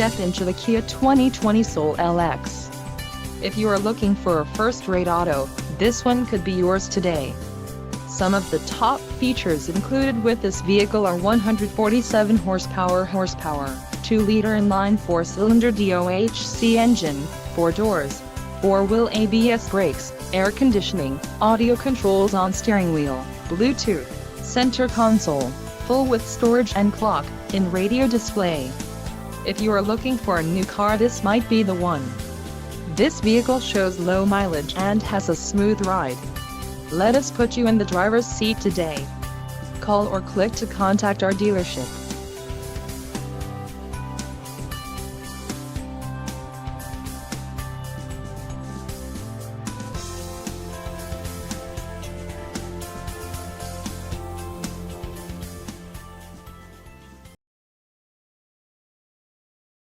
step into the Kia 2020 Soul LX. If you are looking for a first-rate auto, this one could be yours today. Some of the top features included with this vehicle are 147 horsepower, 2-liter inline 4-cylinder DOHC engine, 4 doors, 4-wheel ABS brakes, air conditioning, audio controls on steering wheel, Bluetooth, center console, full with storage and clock-in radio display. If you are looking for a new car, this might be the one. This vehicle shows low mileage and has a smooth ride. Let us put you in the driver's seat today. Call or click to contact our dealership.